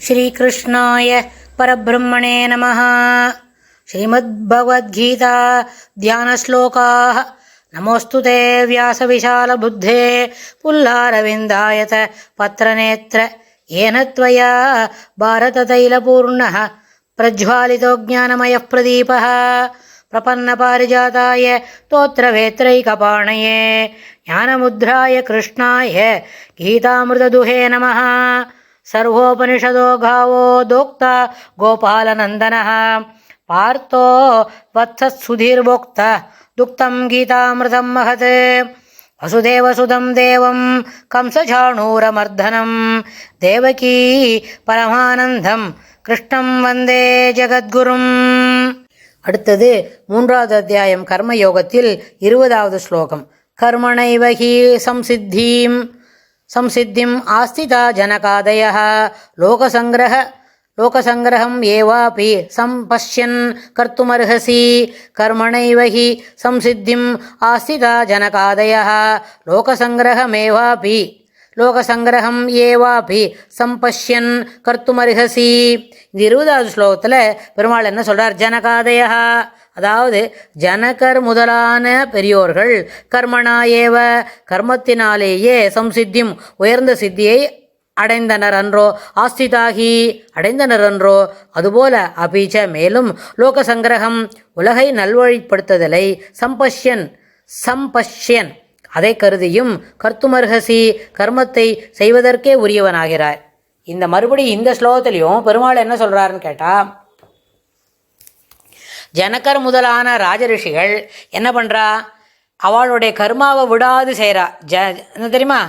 श्रीकृष्णाय परब्रह्मणे नमः। श्रीमद्भगवद्गीता ध्यानश्लोकाः। नमोऽस्तु ते व्यासविशालबुद्धे पुल्लारविन्दायत पत्रनेत्र येन त्वया भारततैलपूर्णः प्रज्वालितो ज्ञानमयः प्रदीपः प्रपन्नपारिजाताय स्तोत्रवेत्रैकपाणये ज्ञानमुद्राय कृष्णाय गीतामृतदुहे नमः। सर्वोपनिषदो गावो दोक्ता गोपालनन्दनः पार्थो वत्सत्सुधीर्भोक्ता दुक्तं गीतामृतं महत्। वसुदेवसुतं देवं कंसचाणूरमर्दनं देवकी परमानन्दं कृष्णं वन्दे ஜகத்குரும். அடுத்தது 3வது அத்தியாயம் கர்மயோகத்தில் 20வது ஸ்லோகம். கர்மணைவஹி சம்சித்திம் ஆஸ்திதா ஜனகாதயः லோகசங்கிரகம் ஏவாபி சம்பஷ்யன் கர்த்துமர்ஹசி. கர்மணைவஹி சம்சித்திம் ஆஸ்திதா ஜனகாதயः லோகசங்கிரகம் ஏவாபி சம்பஷ்யன் கர்த்துமர்ஹசி. இந்த 20வது ஸ்லோகத்தில் பெருமாள் என்ன சொல்கிறார்? ஜனகாதயா, அதாவது ஜனகர் முதலான பெரியோர்கள் கர்மணா ஏவ, கர்மத்தினாலேயே சம்சித்தியும் உயர்ந்த சித்தியை அடைந்தனர் அன்றோ, ஆஸ்திதாகி அடைந்தனர் அன்றோ, அதுபோல அபீச்ச மேலும் லோகசங்கிரகம் உலகை நல்வழிப்படுத்துதலை சம்பஷ்யன் அதை கருதியும் கர்த்துமர்ஹசி கர்மத்தை செய்வதற்கே உரியவனாகிறார். இந்த மறுபடியும் இந்த ஸ்லோகத்திலையும் பெருமாள் என்ன சொல்கிறாருன்னு கேட்டால், ஜனகர் முதலான ராஜரிஷிகள் என்ன பண்ணுறா? அவளுடைய கர்மாவை விடாது செய்கிறா. என்ன தெரியுமா?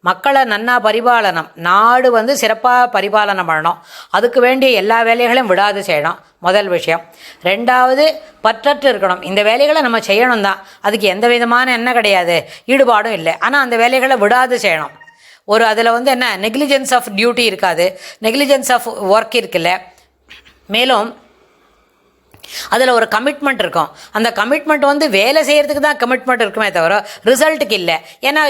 மக்களை நன்னா பரிபாலனம், நாடு சிறப்பாக பரிபாலனம் பண்ணணும், அதுக்கு வேண்டிய எல்லா வேலைகளையும் விடாது செய்யணும், முதல் விஷயம். 2வது பற்றற்று இருக்கணும். இந்த வேலைகளை நம்ம செய்யணும் தான், அதுக்கு எந்த விதமான என்ன கிடையாது, ஈடுபாடும் இல்லை, ஆனால் அந்த வேலைகளை விடாது செய்யணும். அதில் என்ன, நெக்லிஜென்ஸ் ஆஃப் டியூட்டி இருக்காது, நெக்லிஜென்ஸ் ஆஃப் ஒர்க் இருக்குல்ல. மேலும் அதில் ஒரு கமிட்மெண்ட் இருக்கும். அந்த கமிட்மெண்ட் வேலை செய்கிறதுக்கு தான் கமிட்மெண்ட் இருக்குமே தவிர ரிசல்ட்டுக்கு இல்லை. ஏன்னா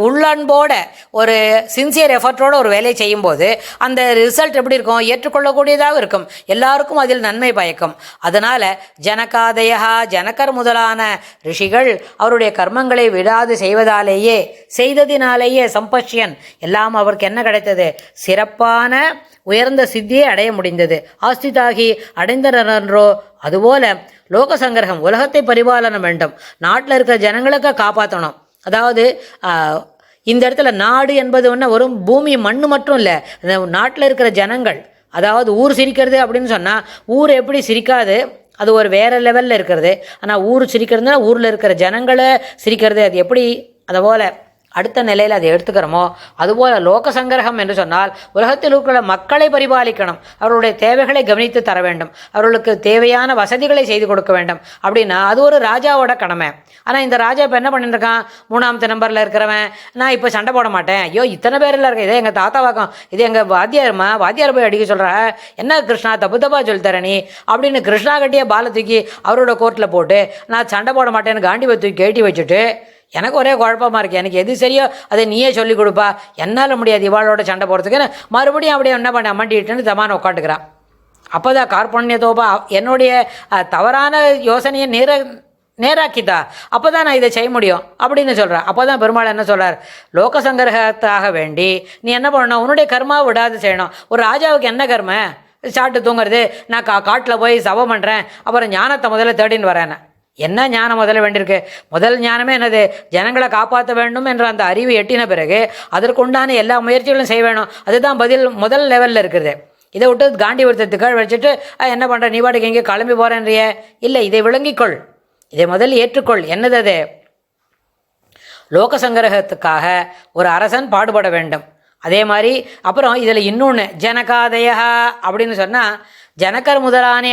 உள்ளன்போட ஒரு சின்சியர் எஃபர்ட்டோடு ஒரு வேலையை செய்யும்போது அந்த ரிசல்ட் எப்படி இருக்கும்? ஏற்றுக்கொள்ளக்கூடியதாக இருக்கும், எல்லாருக்கும் அதில் நன்மை பயக்கும். அதனால் ஜனகாதயா, ஜனகர் முதலான ரிஷிகள் அவருடைய கர்மங்களை விடாது செய்ததினாலேயே சம்பஷ்யன் எல்லாம் அவருக்கு என்ன கிடைத்தது? சிறப்பான உயர்ந்த சித்தியை அடைய முடிந்தது. ஆஸ்திதாகி அடைந்தனரோ, அதுபோல லோகசங்கிரகம் உலகத்தை பரிபாலனம் வேண்டும், நாட்டில் இருக்கிற ஜனங்களுக்கு காப்பாற்றணும். அதாவது இந்த இடத்துல நாடு என்பது ஒரு பூமி மண்ணு மட்டும் இல்லை, நாட்டில் இருக்கிற ஜனங்கள். அதாவது ஊர் சிரிக்கிறது அப்படின்னு சொன்னால் ஊர் எப்படி சிரிக்காது, அது ஒரு வேறு லெவலில் இருக்கிறது. ஆனால் ஊர் சிரிக்கிறதுனா ஊரில் இருக்கிற ஜனங்களை சிரிக்கிறது. அது எப்படி அதுபோல் அடுத்த நிலையில் அதை எடுத்துக்கிறோமோ, அதுபோல் லோகசங்கிரகம் என்று சொன்னால் உலகத்தில் இருக்கிற மக்களை பரிபாலிக்கணும், அவர்களுடைய தேவைகளை கவனித்து தர வேண்டும், அவர்களுக்கு தேவையான வசதிகளை செய்து கொடுக்க வேண்டும். அப்படின்னா அது ஒரு ராஜாவோட கடமை. ஆனால் இந்த ராஜா இப்போ என்ன பண்ணிட்டுருக்கான்? 3ஆவது நம்பரில் இருக்கிறவன், நான் இப்போ சண்டை போட மாட்டேன், ஐயோ இத்தனை பேரில் இருக்கேன், இதே எங்கள் தாத்தா வாக்கம், இது எங்கள் வாத்தியார் போய் அடிக்க சொல்கிற, என்ன கிருஷ்ணா தப்பு சொல்லித்தர நீ அப்படின்னு கிருஷ்ணா கட்டிய பாலை தூக்கி அவரோட கோர்ட்டில் போட்டு நான் சண்டை போட மாட்டேன்னு காண்டிவை தூக்கி கேட்டி வச்சுட்டு, எனக்கு ஒரே குழப்பமாக இருக்குது, எனக்கு எது சரியோ அதை நீயே சொல்லிக் கொடுப்பா, என்னால் முடியாது இவாளோட சண்டை போகிறதுக்குன்னு மறுபடியும் அப்படியே என்ன பண்ண அம்மண்டிட்டுன்னு தமான உட்காந்துக்கிறான். அப்போ தான் கார்பண்யத்தோபா என்னுடைய தவறான யோசனையை நேராக்கித்தா, அப்போ தான் நான் இதை செய்ய முடியும் அப்படின்னு சொல்கிறேன். அப்போ தான் பெருமாள் என்ன சொல்கிறார்? லோகசங்கிரகத்தாக வேண்டி நீ என்ன பண்ணணும்? உன்னுடைய கர்மாவை விடாது செய்யணும். ஒரு ராஜாவுக்கு என்ன கர்ம? சாப்பிட்டு தூங்குறது, நான் காட்டில் போய் சவம் பண்ணுறேன், அப்புறம் ஞானத்தை முதல்ல தேடின்னு வரேன். என்ன ஞானம் முதல்ல வேண்டியிருக்கு? முதல் ஞானமே என்னது? ஜனங்களை காப்பாற்ற வேண்டும் என்ற அந்த அறிவு எட்டின பிறகு அதற்குண்டான எல்லா முயற்சிகளும் செய்ய வேணும். அதுதான் முதல் லெவலில் இருக்குது. இதை விட்டு காண்டிவர்த்தத்துக்கு வச்சுட்டு என்ன பண்ணுற, நீ பாட்டுக்கு எங்கே கிளம்பி போகிறேன்றிய இல்லை, இதை விளங்கிக்கொள், இதை முதல் ஏற்றுக்கொள். என்னது அது? லோகசங்கிரகத்துக்காக ஒரு அரசன் பாடுபட வேண்டும். அதே மாதிரி அப்புறம் இதில் இன்னொன்று ஜனகாதயா அப்படின்னு சொன்னால், ஜனகர் முதலான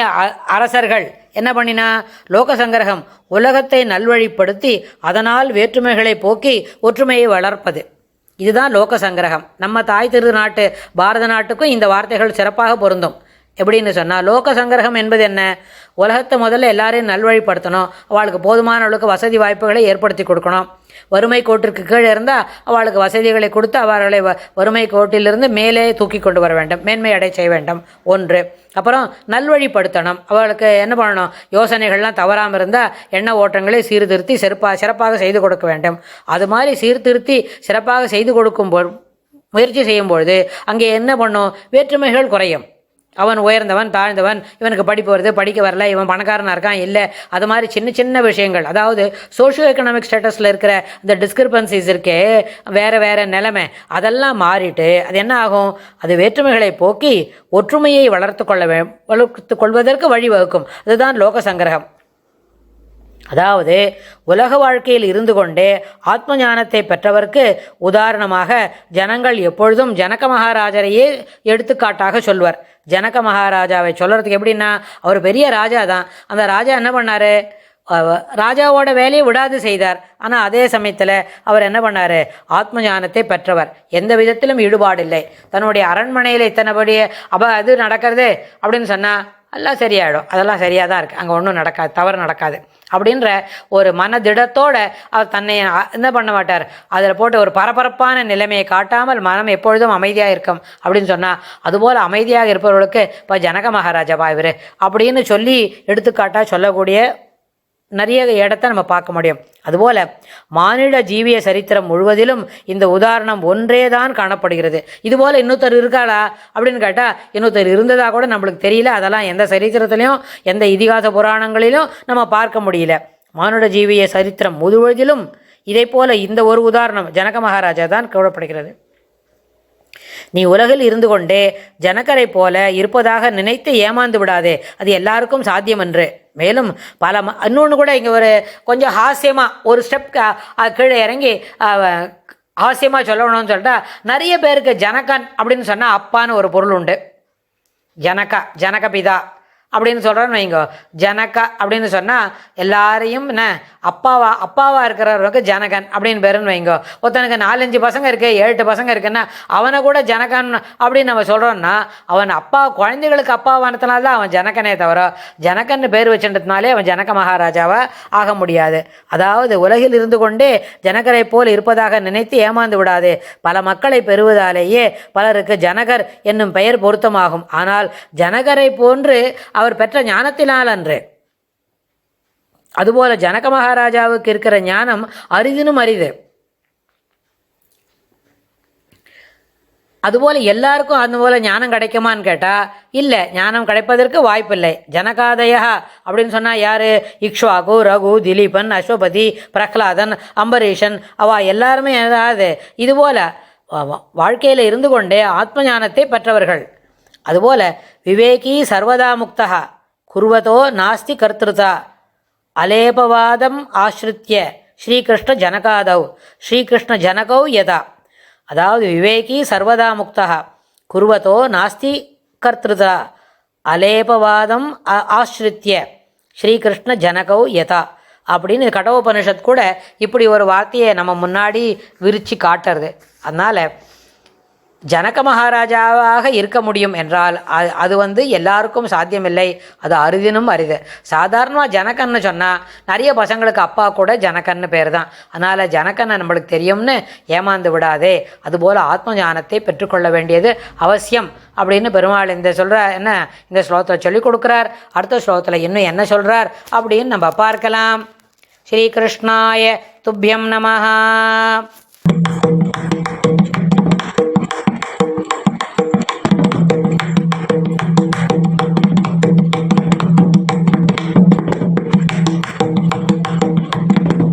அரசர்கள் என்ன பண்ணினா? லோகசங்கிரகம் உலகத்தை நல்வழிப்படுத்தி அதனால் வேற்றுமைகளை போக்கி ஒற்றுமையை வளர்ப்பது, இதுதான் லோகசங்கிரகம். நம்ம தாய் திருநாட்டு பாரத நாட்டுக்கும் இந்த வார்த்தைகள் சிறப்பாக பொருந்தும். எப்படின்னு சொன்னால் லோக சங்கிரகம் என்பது என்ன? உலகத்தை முதல்ல எல்லாரையும் நல்வழிப்படுத்தணும், அவளுக்கு போதுமான அளவுக்கு வசதி வாய்ப்புகளை ஏற்படுத்தி கொடுக்கணும். வறுமை கோட்டிற்கு கீழே இருந்தால் அவளுக்கு வசதிகளை கொடுத்து அவர்களை வறுமை கோட்டிலிருந்து மேலே தூக்கி கொண்டு வர வேண்டும், மேன்மை அடை செய்ய வேண்டும் ஒன்று. அப்புறம் நல்வழிப்படுத்தணும், அவளுக்கு என்ன பண்ணணும், யோசனைகள்லாம் தவறாமல் இருந்தால் எண்ண ஓட்டங்களை சீர்திருத்தி சிறப்பாக செய்து கொடுக்க வேண்டும். அது மாதிரி சீர்திருத்தி சிறப்பாக செய்து கொடுக்கும் முயற்சி செய்யும்பொழுது அங்கே என்ன பண்ணும், வேற்றுமைகள் குறையும். அவன் உயர்ந்தவன் தாழ்ந்தவன், இவனுக்கு படிப்பு வருது படிக்க வரல, இவன் பணக்காரனாக இருக்கான் இல்லை, அது மாதிரி சின்ன சின்ன விஷயங்கள், அதாவது சோஷியோ எக்கனாமிக் ஸ்டேட்டஸில் இருக்கிற இந்த டிஸ்கிரிபன்சிஸ் இருக்கே, வேறு அதெல்லாம் மாறிட்டு அது என்ன ஆகும், அது வேற்றுமைகளை போக்கி ஒற்றுமையை வளர்த்து கொள்வதற்கு வழிவகுக்கும். அதுதான் லோக சங்கிரகம். அதாவது உலக வாழ்க்கையில் இருந்து கொண்டே ஆத்ம ஞானத்தை பெற்றவருக்கு உதாரணமாக ஜனங்கள் எப்பொழுதும் ஜனக மகாராஜரையே எடுத்துக்காட்டாக சொல்வர். ஜனக மகாராஜாவை சொல்கிறதுக்கு எப்படின்னா, அவர் பெரிய ராஜா தான். அந்த ராஜா என்ன பண்ணார், ராஜாவோட வேலையை விடாது செய்தார். ஆனால் அதே சமயத்தில் அவர் என்ன பண்ணார், ஆத்ம ஞானத்தை பெற்றவர், எந்த விதத்திலும் ஈடுபாடில்லை. தன்னுடைய அரண்மனையில் இத்தனைபடி அது நடக்கிறது அப்படின்னு சொன்னால் எல்லாம் சரியாயிடும், அதெல்லாம் சரியாக தான் இருக்குது, அங்கே ஒன்றும் நடக்காது, தவறு நடக்காது அப்படின்ற ஒரு மனதிடத்தோடு அவர் தன்னை என்ன பண்ண மாட்டார், அதில் போட்டு ஒரு பரபரப்பான நிலைமையை காட்டாமல் மனம் எப்பொழுதும் அமைதியாக இருக்கும் அப்படின்னு சொன்னால், அதுபோல் அமைதியாக இருப்பவர்களுக்கு இப்போ ஜனக மகாராஜாவா இவர் அப்படின்னு சொல்லி எடுத்துக்காட்டாக சொல்லக்கூடிய நிறைய இடத்த நம்ம பார்க்க முடியும். அதுபோல் மானிட ஜீவிய சரித்திரம் முழுவதிலும் இந்த உதாரணம் ஒன்றே தான் காணப்படுகிறது. இதுபோல் இன்னொருத்தர் இருக்காளா அப்படின்னு கேட்டால் இன்னொருத்தர் இருந்ததாக கூட நம்மளுக்கு தெரியல. அதெல்லாம் எந்த சரித்திரத்திலையும் எந்த இதிகாச புராணங்களிலும் நம்ம பார்க்க முடியல. மானுட ஜீவிய சரித்திரம் முழுவதிலும் இதை போல இந்த ஒரு உதாரணம் ஜனக மகாராஜா தான் கூறப்படுகிறது. நீ உலகில் இருந்து கொண்டே ஜனகரை போல இருப்பதாக நினைத்து ஏமாந்து விடாதே, அது எல்லாருக்கும் சாத்தியம் என்று. மேலும் இன்னொன்று கூட இங்கே ஒரு கொஞ்சம் ஹாஸ்யமாக ஒரு ஸ்டெப் கீழே இறங்கி ஹாஸ்யமாக சொல்லணும்னு சொல்லிட்டா, நிறைய பேருக்கு ஜனகன் அப்படின்னு சொன்னால் அப்பான்னு ஒரு பொருள் உண்டு. ஜனகபிதா அப்படின்னு சொல்கிறோன்னு வைங்கோ. ஜனகா அப்படின்னு சொன்னால் எல்லாரையும் என்ன அப்பாவாக இருக்கிறவருக்கு ஜனகன் அப்படின்னு பேருன்னு வைங்கோ. ஒருத்தனுக்கு 4-5 பசங்க இருக்கு, 7-8 பசங்க இருக்குன்னா அவனை கூட ஜனகன் அப்படின்னு நம்ம சொல்கிறோன்னா, அவன் குழந்தைகளுக்கு அப்பாவானதுனால தான் அவன் ஜனகனே தவிர ஜனகன்னு பேர் வச்சுன்றதுனாலே அவன் ஜனக மகாராஜாவாக ஆக முடியாது. அதாவது உலகில் இருந்து கொண்டே ஜனகரை போல் இருப்பதாக நினைத்து ஏமாந்து விடாது. பல மக்களை பெறுவதாலேயே பலருக்கு ஜனகர் என்னும் பெயர் பொருத்தமாகும். ஆனால் ஜனகரை போன்று அவர் பெற்ற ஞானத்தினால் அன்று. அதுபோல ஜனக மகாராஜாவுக்கு இருக்கிற ஞானம் அரிதினும் அரிது. அதுபோல் எல்லாருக்கும் அதுபோல் ஞானம் கிடைக்குமான்னு கேட்டால் இல்லை, ஞானம் கிடைப்பதற்கு வாய்ப்பில்லை. ஜனகாதயா அப்படின்னு சொன்னால் யார், இக்ஷ்வாகு, ரகு, திலீபன், அஸ்வபதி, பிரஹ்லாதன், அம்பரீஷன், எல்லாருமே ஏதாவது இதுபோல் வாழ்க்கையில் இருந்து கொண்டே ஆத்ம ஞானத்தை பெற்றவர்கள். அதுபோல விவேகி சர்வதா முக்தா குர்வதோ நாஸ்தி கர்த்திருதா அலேபவாதம் ஆஸ்ரித்ய ஸ்ரீகிருஷ்ண ஜனகாதவ் ஸ்ரீகிருஷ்ண ஜனகௌ யதா. அதாவது விவேகி சர்வதா முக்தா குர்வதோ நாஸ்தி கர்த்திருதா அலேபவாதம் ஆஸ்ரித்ய ஸ்ரீகிருஷ்ண ஜனகௌ யதா அப்படின்னு கடவோபனிஷத் கூட இப்படி ஒரு வார்த்தையை நம்ம முன்னாடி விரித்து காட்டுறது. அதனால் ஜனக மகாராஜாவாக இருக்க முடியும் என்றால் அது எல்லாருக்கும் சாத்தியமில்லை, அது அரிதினும் அரிது. சாதாரணமாக ஜனகன்னு சொன்னால் நிறைய பசங்களுக்கு அப்பா கூட ஜனகன்னு பேர் தான். அதனால் ஜனகன்னு நம்மளுக்கு தெரியும்னு ஏமாந்து விடாதே. அதுபோல் ஆத்ம ஞானத்தை பெற்றுக்கொள்ள வேண்டியது அவசியம் அப்படின்னு பெருமாள் இந்த இந்த ஸ்லோகத்தில் சொல்லிக் கொடுக்குறார். அடுத்த ஸ்லோகத்தில் இன்னும் என்ன சொல்கிறார் அப்படின்னு நம்ம பார்க்கலாம். ஸ்ரீகிருஷ்ணாய துப்யம் நமஹ.